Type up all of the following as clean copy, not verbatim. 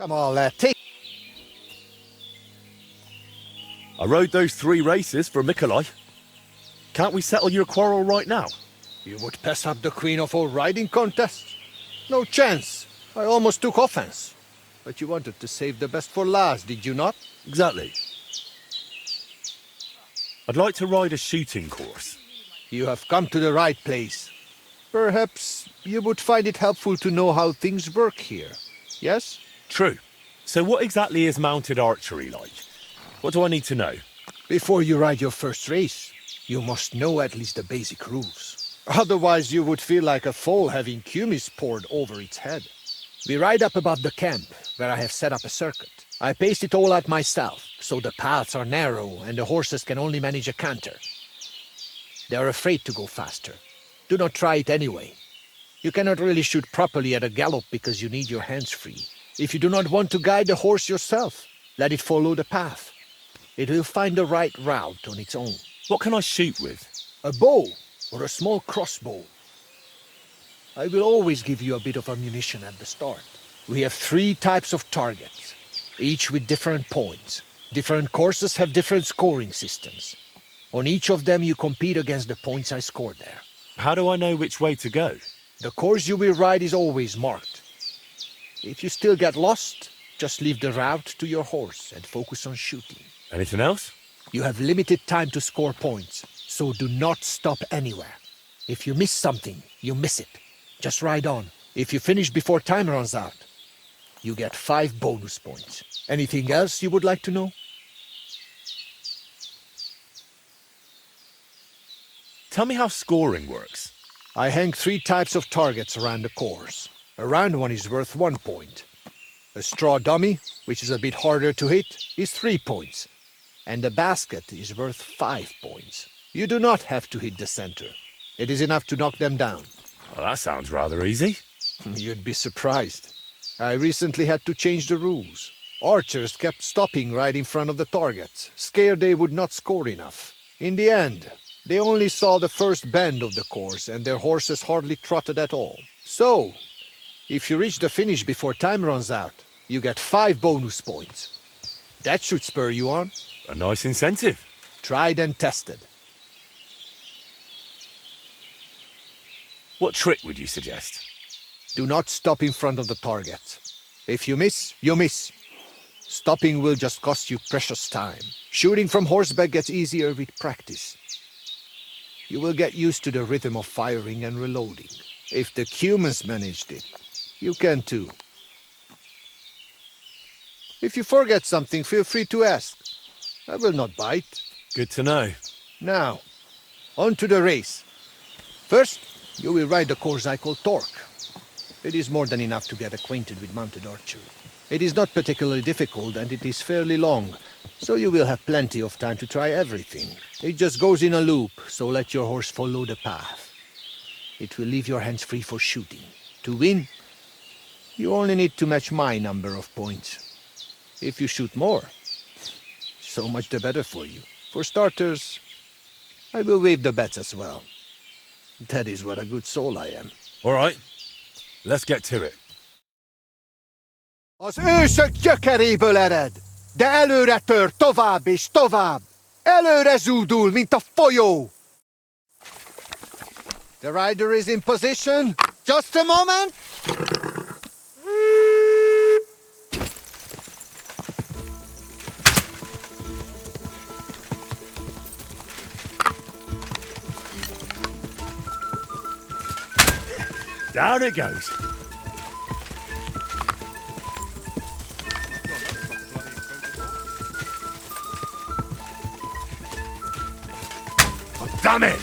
Come on, take. I rode those 3 races for Mikolai. Can't we settle your quarrel right now? You would pass up the queen of all riding contests? No chance. I almost took offense. But you wanted to save the best for last, did you not? Exactly. I'd like to ride a shooting course. You have come to the right place. Perhaps you would find it helpful to know how things work here. Yes? True. So what exactly is mounted archery like? What do I need to know? Before you ride your first race, you must know at least the basic rules. Otherwise you would feel like a foal having kumis poured over its head. We ride up above the camp, where I have set up a circuit. I paced it all out myself, so the paths are narrow and the horses can only manage a canter. They are afraid to go faster. Do not try it anyway. You cannot really shoot properly at a gallop because you need your hands free. If you do not want to guide the horse yourself, let it follow the path. It will find the right route on its own. What can I shoot with? A bow or a small crossbow. I will always give you a bit of ammunition at the start. We have 3 types of targets, each with different points. Different courses have different scoring systems. On each of them you compete against the points I scored there. How do I know which way to go? The course you will ride is always marked. If you still get lost, just leave the route to your horse and focus on shooting. Anything else? You have limited time to score points, so do not stop anywhere. If you miss something, you miss it. Just ride on. If you finish before time runs out, you get 5 bonus points. Anything else you would like to know? Tell me how scoring works. I hang 3 types of targets around the course. A round one is worth 1 point. A straw dummy, which is a bit harder to hit, is 3 points. And a basket is worth 5 points. You do not have to hit the center. It is enough to knock them down. Well, that sounds rather easy. You'd be surprised. I recently had to change the rules. Archers kept stopping right in front of the targets, scared they would not score enough. In the end, they only saw the first bend of the course and their horses hardly trotted at all. So, if you reach the finish before time runs out, you get 5 bonus points. That should spur you on. A nice incentive. Tried and tested. What trick would you suggest? Do not stop in front of the target. If you miss, you miss. Stopping will just cost you precious time. Shooting from horseback gets easier with practice. You will get used to the rhythm of firing and reloading. If the humans managed it, you can too. If you forget something, feel free to ask. I will not bite. Good to know. Now, on to the race. First, you will ride the course I call Torque. It is more than enough to get acquainted with mounted archery. It is not particularly difficult and it is fairly long, so you will have plenty of time to try everything. It just goes in a loop, so let your horse follow the path. It will leave your hands free for shooting. To win, you only need to match my number of points. If you shoot more, so much the better for you. For starters, I will waive the bets as well. That is what a good soul I am. All right, let's get to it. Az ősök gyökeréből ered, de előre tör tovább és tovább. Előre zúdul, mint a folyó. The rider is in position. Just a moment. Down it goes. Oh, damn it!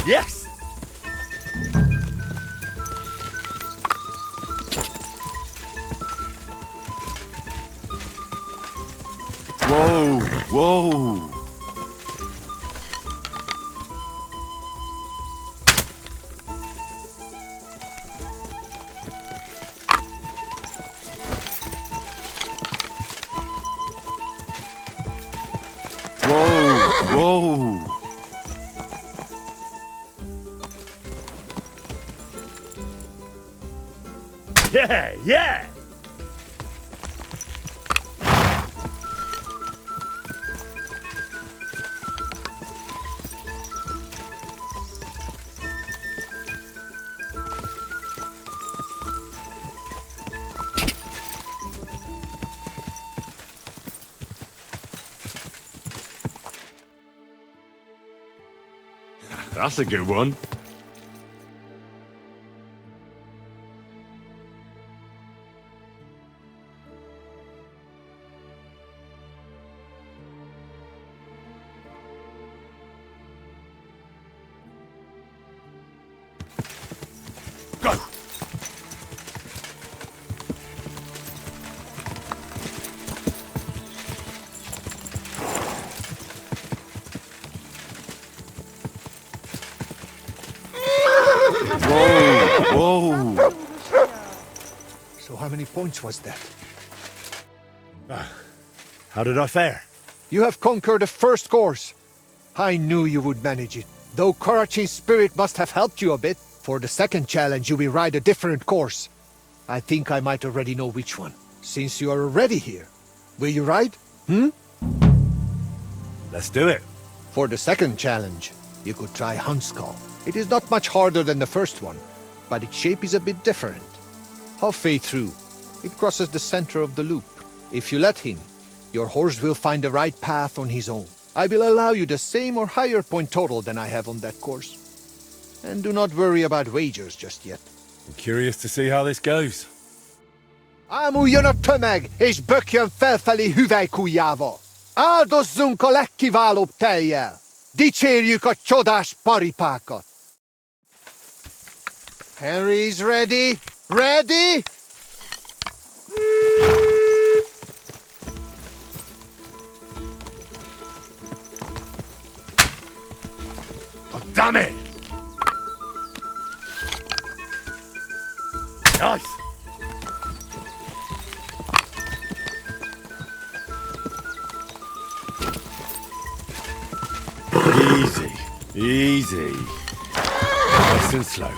Yes! Whoa, whoa. Whoa! Yeah, yeah! That's a good one. Go! Whoa! So how many points was that? How did I fare? You have conquered the first course. I knew you would manage it. Though Korachin's spirit must have helped you a bit. For the second challenge, you will ride a different course. I think I might already know which one. Since you are already here, will you ride? Let's do it. For the second challenge, you could try Huntskull. It is not much harder than the first one, but its shape is a bit different. Halfway through, it crosses the center of the loop. If you let him, your horse will find the right path on his own. I will allow you the same or higher point total than I have on that course. And do not worry about wagers just yet. I'm curious to see how this goes. Ámuljon a tömeg, és bökjön felfelé hüvelykujjával! Áldozzunk a legkiválóbb tejjel! Dicsérjük a csodás paripákat! Henry's ready? Ready? Oh, damn it! Nice! Easy, easy. Nice and slow.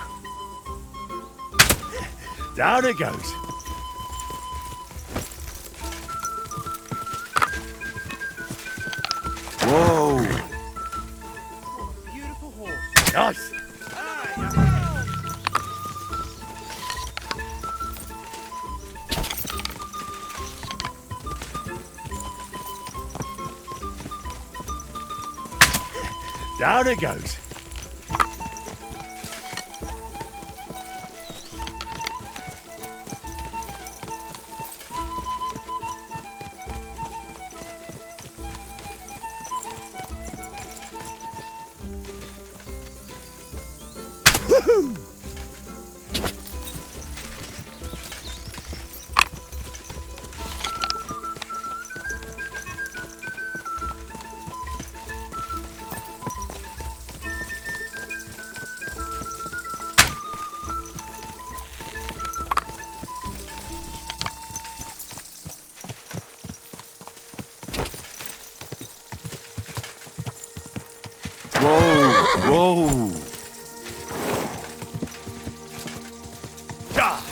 Down it goes. Whoa! Beautiful horse. Nice! Down it goes. Woohoo! Whoa! Whoa! God!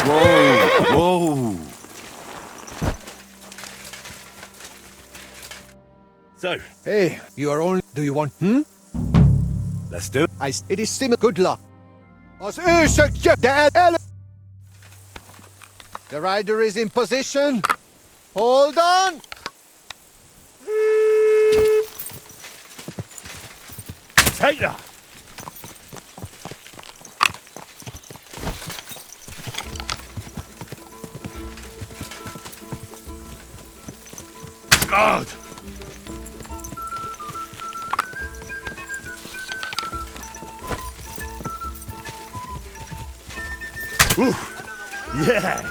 Whoa! Whoa! So, Hey, you are only... Do you want... let's do it. It is similar. Good luck. Az ősök jöttek el... The rider is in position. Hold on. Take that! God! Woo! Yeah!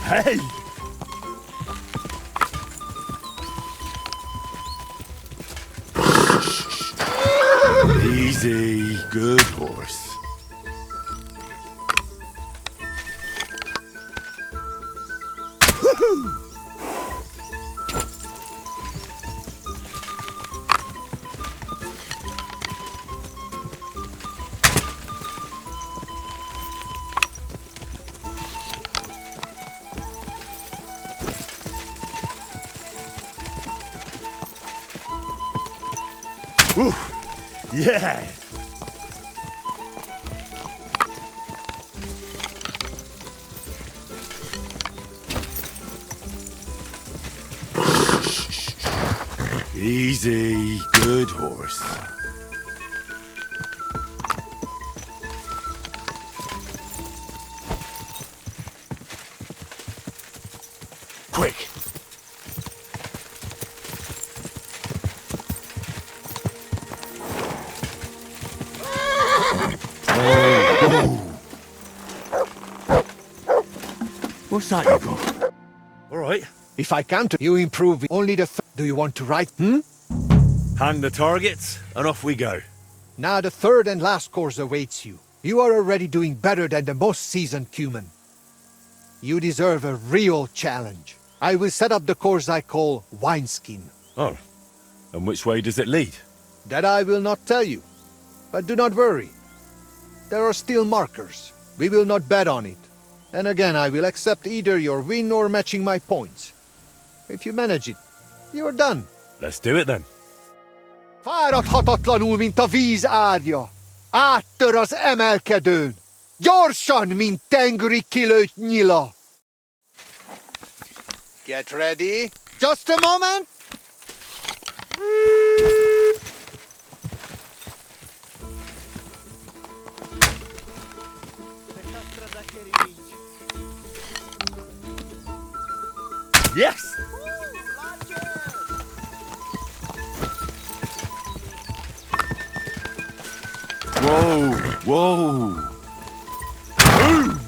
Hey! Easy, good horse. Woo! Yeah! Easy, good horse. Quick! What's that you got? All right. If I counter, you improve only the Do you want to write? Hand the targets, and off we go. Now the third and last course awaits you. You are already doing better than the most seasoned human. You deserve a real challenge. I will set up the course I call Wineskin. Oh. And which way does it lead? That I will not tell you. But do not worry. There are still markers. We will not bet on it. And again, I will accept either your win or matching my points. If you manage it, you are done. Let's do it then. Fáradhatatlanul, mint a víz árja. Áttör az emelkedőn. Gyorsan, mint tengeri kilőtt nyila. Get ready. Just a moment. Yes! Whoa, whoa. Boom!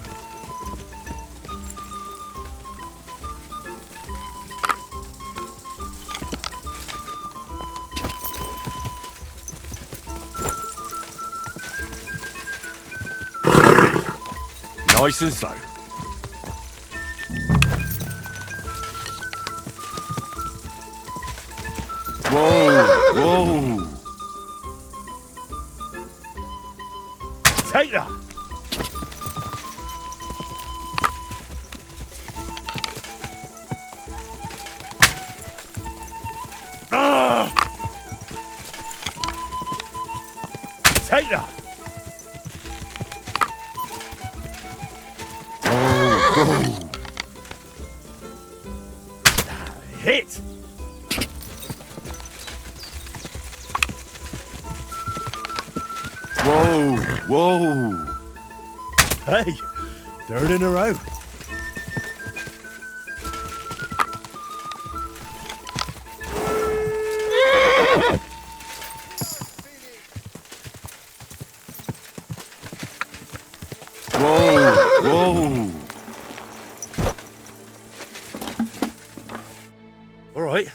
Nice and slow. Whoa, whoa. Take that. Ah! Take that. Whoa, whoa. Hit. Whoa, whoa. Hey, third in a row. Whoa, whoa. All right,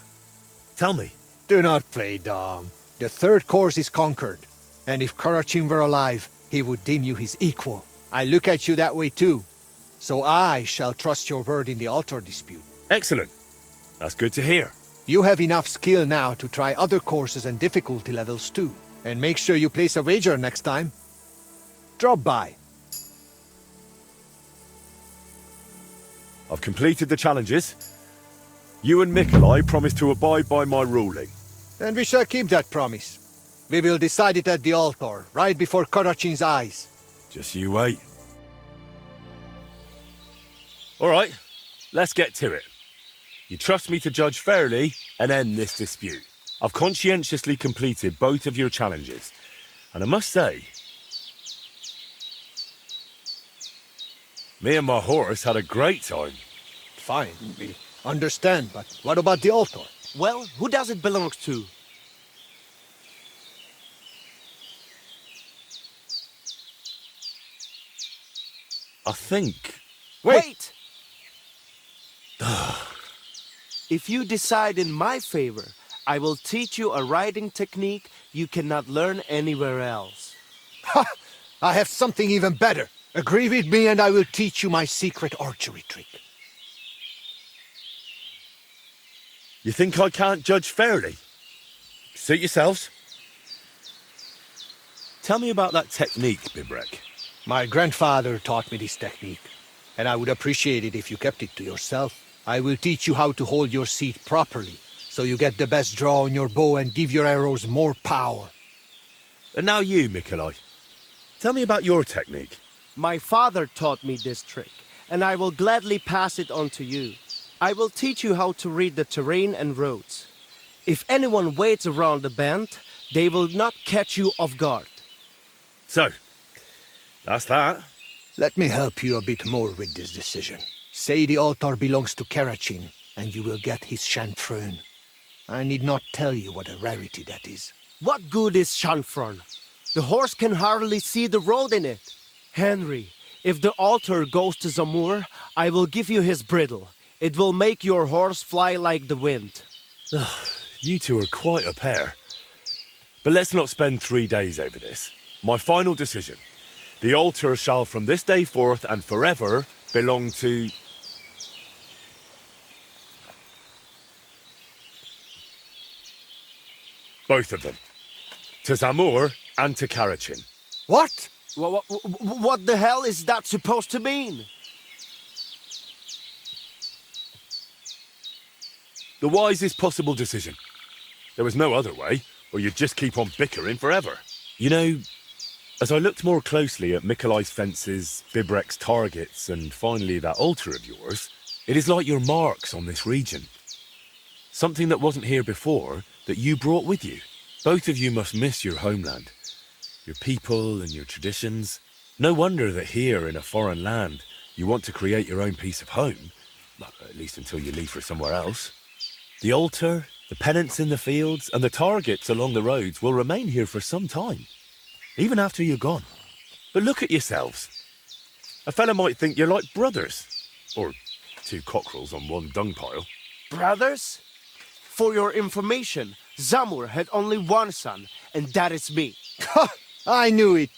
tell me. Do not play dumb. The third course is conquered. And if Karachin were alive, he would deem you his equal. I look at you that way too. So I shall trust your word in the altar dispute. Excellent. That's good to hear. You have enough skill now to try other courses and difficulty levels too. And make sure you place a wager next time. Drop by. I've completed the challenges. You and Nikolai promised to abide by my ruling. And we shall keep that promise. We will decide it at the altar, right before Karachin's eyes. Just you wait. All right, let's get to it. You trust me to judge fairly and end this dispute. I've conscientiously completed both of your challenges. And I must say, me and my horse had a great time. Fine, we understand, but what about the altar? Well, who does it belong to? I think... Wait! If you decide in my favor, I will teach you a riding technique you cannot learn anywhere else. Ha! I have something even better. Agree with me and I will teach you my secret archery trick. You think I can't judge fairly? Suit yourselves. Tell me about that technique, Bibrek. My grandfather taught me this technique, and I would appreciate it if you kept it to yourself. I will teach you how to hold your seat properly, so you get the best draw on your bow and give your arrows more power. And now you, Mikolai. Tell me about your technique. My father taught me this trick, and I will gladly pass it on to you. I will teach you how to read the terrain and roads. If anyone waits around the bend, they will not catch you off guard. So, that's that. Let me help you a bit more with this decision. Say the altar belongs to Karachin, and you will get his chanfron. I need not tell you what a rarity that is. What good is chanfron? The horse can hardly see the road in it. Henry, if the altar goes to Zamur, I will give you his bridle. It will make your horse fly like the wind. You two are quite a pair. But let's not spend 3 days over this. My final decision. The altar shall from this day forth and forever belong to... both of them. To Zamur and to Karachin. What? What the hell is that supposed to mean? The wisest possible decision. There was no other way, or you'd just keep on bickering forever. You know, as I looked more closely at Mikolai's fences, Bibrek's targets, and finally that altar of yours, it is like your marks on this region. Something that wasn't here before, that you brought with you. Both of you must miss your homeland, your people and your traditions. No wonder that here in a foreign land, you want to create your own piece of home, well, at least until you leave for somewhere else. The altar, the pennants in the fields, and the targets along the roads will remain here for some time, even after you're gone. But look at yourselves. A fella might think you're like brothers, or two cockerels on one dung pile. Brothers? For your information, Zamur had only one son, and that is me. Ha! I knew it.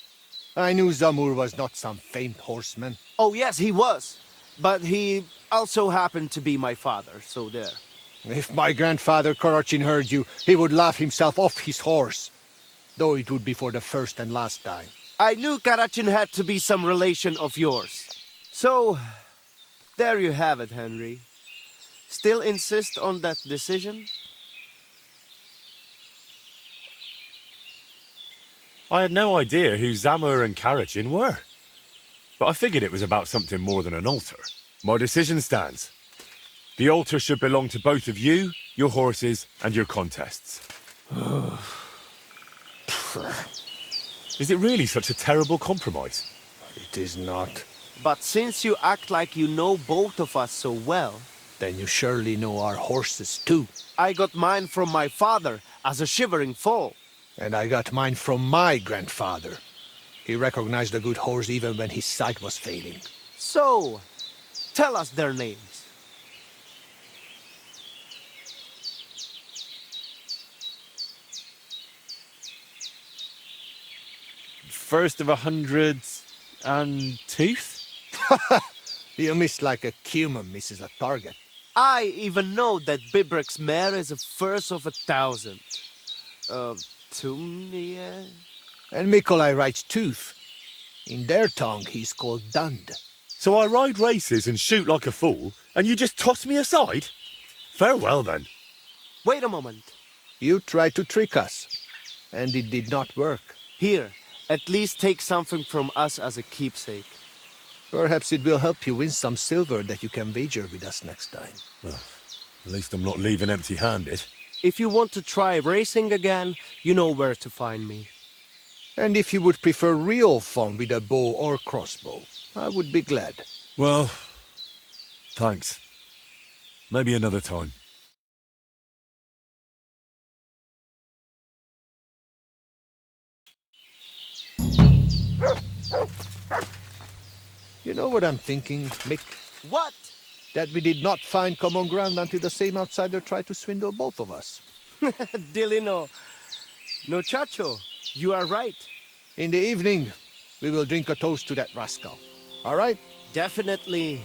I knew Zamur was not some famed horseman. Oh yes, he was. But he also happened to be my father, so there. If my grandfather Karachin heard you, he would laugh himself off his horse. Though it would be for the first and last time. I knew Karachin had to be some relation of yours. So, there you have it, Henry. Still insist on that decision? I had no idea who Zamur and Karachin were. But I figured it was about something more than an altar. My decision stands. The altar should belong to both of you, your horses, and your contests. Is it really such a terrible compromise? It is not. But since you act like you know both of us so well... Then you surely know our horses too. I got mine from my father as a shivering foal. And I got mine from my grandfather. He recognized a good horse even when his sight was failing. So, tell us their names. First of 100 and tooth? You miss like a cumin misses a target. I even know that Bibrek's mare is a first of 1,000. Tumnia? And Mikolai writes tooth. In their tongue, he's called Dund. So I ride races and shoot like a fool, and you just toss me aside? Farewell, then. Wait a moment. You tried to trick us, and it did not work. Here, at least take something from us as a keepsake. Perhaps it will help you win some silver that you can wager with us next time. Well, at least I'm not leaving empty-handed. If you want to try racing again, you know where to find me. And if you would prefer real fun with a bow or crossbow, I would be glad. Well, thanks. Maybe another time. You know what I'm thinking, Mick? What? that we did not find common ground until the same outsider tried to swindle both of us. Dilino. No, Chacho, you are right. In the evening, we will drink a toast to that rascal. All right? Definitely.